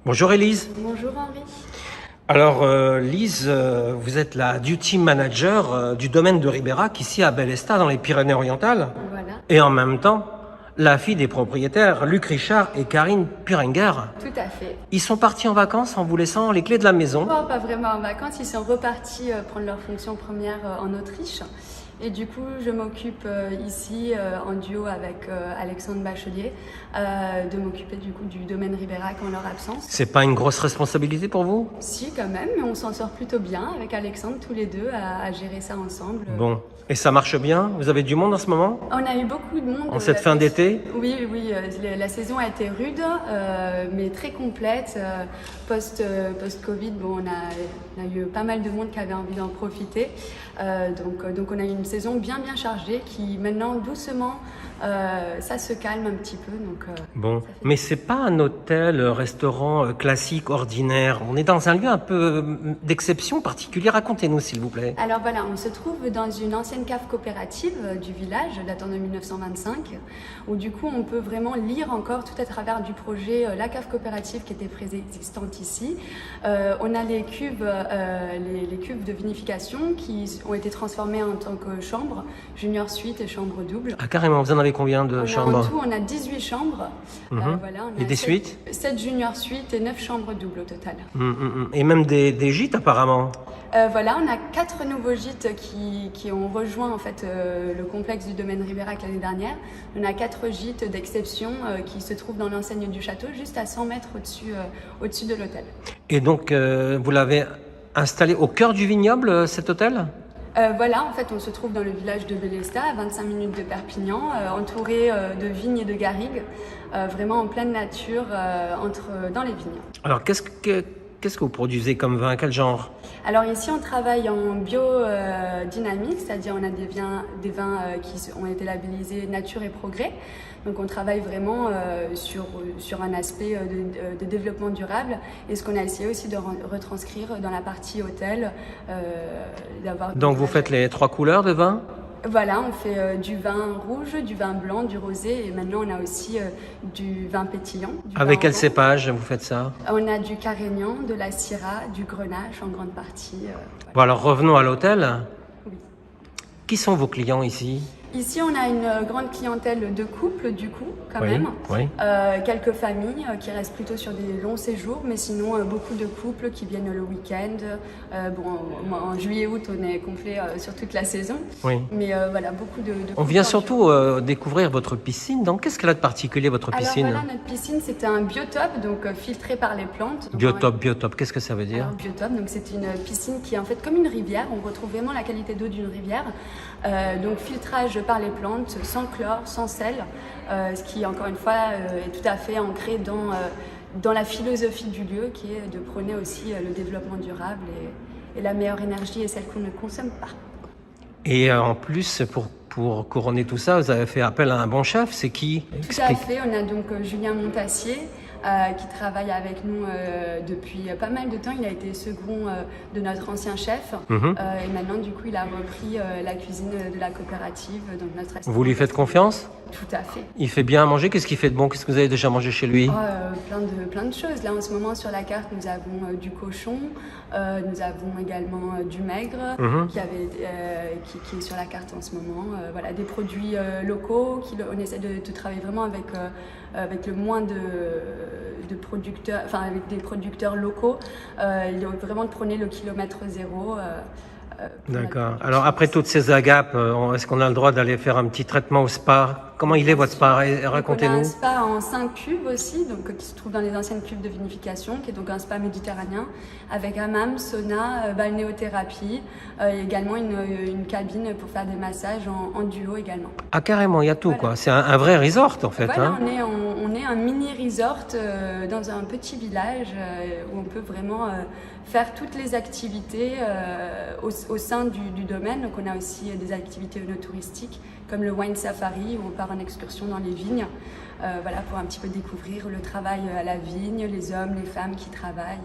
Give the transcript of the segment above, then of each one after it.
Bonjour Élise. Bonjour Henri. Alors Lise, vous êtes la duty manager du domaine de Ribérac ici à Bellesta dans les Pyrénées-Orientales. Voilà, Et en même temps, la fille des propriétaires, Luc Richard et Karine Purenger. tout à fait. Ils sont partis en vacances en vous laissant les clés de la maison. Oh, pas vraiment en vacances, ils sont repartis prendre leur fonction première en Autriche. Et du coup, je m'occupe ici, en duo avec Alexandre Bachelier, de m'occuper du coup du domaine Ribérac en leur absence. C'est pas une grosse responsabilité pour vous? Si, quand même, mais on s'en sort plutôt bien avec Alexandre, tous les deux, à gérer ça ensemble. Bon. Et ça marche bien? Vous avez du monde en ce moment? On a eu beaucoup de monde. En cette fin d'été? Oui, la saison a été rude, mais très complète. Post-Covid, bon, on a eu pas mal de monde qui avait envie d'en profiter. Donc on a eu une saison bien chargée qui maintenant, doucement, ça se calme un petit peu. Bon, mais c'est pas un hôtel, restaurant classique, ordinaire. On est dans un lieu un peu d'exception particulier. Racontez-nous, s'il vous plaît. Alors voilà, on se trouve dans une ancienne cave coopérative du village, datant de 1925, où du coup on peut vraiment lire encore tout à travers du projet la cave coopérative qui était préexistante ici. On a les cuves de vinification qui ont été transformées en tant que chambres, junior suite et chambre double. Ah carrément, vous en avez combien de chambres? En tout, on a 18 chambres. Voilà, on Et a des suites? 7 junior suites et 9 chambres doubles au total. Et même des gîtes apparemment. Voilà, on a 4 nouveaux gîtes qui ont rejoint en fait le complexe du domaine Ribérac l'année dernière. On a 4 gîtes d'exception qui se trouvent dans l'enseigne du château, juste à 100 mètres au-dessus de l'hôtel. Et donc, vous l'avez installé au cœur du vignoble, cet hôtel? Voilà, en fait, on se trouve dans le village de Bellesta, à 25 minutes de Perpignan, entouré de vignes et de garrigues, vraiment en pleine nature, dans les vignes. Alors, qu'est-ce que vous produisez comme vin? Quel genre? Alors ici, on travaille en biodynamique, c'est-à-dire on a des vins qui ont été labellisés Nature et Progrès. Donc on travaille vraiment sur un aspect de développement durable et ce qu'on a essayé aussi de retranscrire dans la partie hôtel. Donc vous faites les 3 couleurs de vin? Voilà, on fait du vin rouge, du vin blanc, du rosé et maintenant on a aussi du vin pétillant. Avec quel cépage vous faites ça? On a du Carignan, de la Syrah, du Grenache en grande partie. Voilà. Bon alors revenons à l'hôtel. Oui. Qui sont vos clients ici? Ici, on a une grande clientèle de couples, du coup, quand Oui, même. oui. Quelques familles qui restent plutôt sur des longs séjours, mais sinon, beaucoup de couples qui viennent le week-end. En juillet-août, on est complet sur toute la saison. Oui. Mais voilà, beaucoup de On couples vient en surtout découvrir votre piscine. Donc, qu'est-ce qu'elle a de particulier, votre piscine? Alors voilà, notre piscine, c'est un biotope, donc filtré par les plantes. Donc, Biotope, qu'est-ce que ça veut dire? Alors, biotope, donc c'est une piscine qui est en fait comme une rivière. On retrouve vraiment la qualité d'eau d'une rivière. Donc filtrage par les plantes, sans chlore, sans sel, ce qui encore une fois est tout à fait ancré dans la philosophie du lieu, qui est de prôner aussi le développement durable et la meilleure énergie est celle qu'on ne consomme pas. Et en plus, pour couronner tout ça, vous avez fait appel à un bon chef. C'est qui? Tout à fait, on a donc Julien Montassier qui travaille avec nous depuis pas mal de temps. Il a été second de notre ancien chef et maintenant du coup il a repris la cuisine de la coopérative. Donc notre restaurant. Vous lui faites confiance? Tout à fait. Il fait bien à manger. Qu'est-ce qu'il fait de bon? Qu'est-ce que vous avez déjà mangé chez lui? Plein de choses. Là en ce moment sur la carte nous avons du cochon, nous avons également du maigre qui est sur la carte en ce moment. Voilà, des produits locaux. On essaie de travailler vraiment avec le moins de producteurs, enfin avec des producteurs locaux. Il doit vraiment prôner le kilomètre zéro. D'accord. Alors après toutes ces agapes, est-ce qu'on a le droit d'aller faire un petit traitement au spa? Comment il est votre spa? Racontez-nous. On a un spa en 5 cuves aussi, donc, qui se trouve dans les anciennes cuves de vinification, qui est donc un spa méditerranéen, avec hammam, sauna, balnéothérapie, et également une cabine pour faire des massages en duo également. Ah carrément, il y a tout. Voilà. Quoi. C'est un vrai resort en fait. Voilà, hein. on est un mini resort dans un petit village où on peut vraiment faire toutes les activités au sein du domaine. Donc on a aussi des activités touristiques comme le wine safari où on part en excursion dans les vignes. Voilà, pour un petit peu découvrir le travail à la vigne, les hommes, les femmes qui travaillent.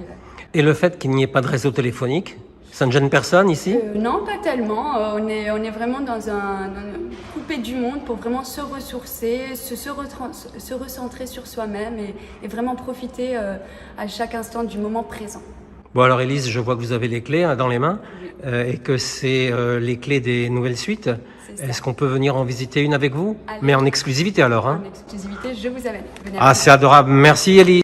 Et le fait qu'il n'y ait pas de réseau téléphonique? Ça ne gêne personne ici? Non, pas tellement. On est vraiment dans un coupé du monde pour vraiment se ressourcer, se recentrer sur soi-même et vraiment profiter à chaque instant du moment présent. Bon alors Élise, je vois que vous avez les clés dans les mains et que c'est les clés des nouvelles suites. Est-ce qu'on peut venir en visiter une avec vous? Allez. Mais en exclusivité alors, hein? En exclusivité, je vous amène. Venez Ah, c'est adorable. Merci Élise.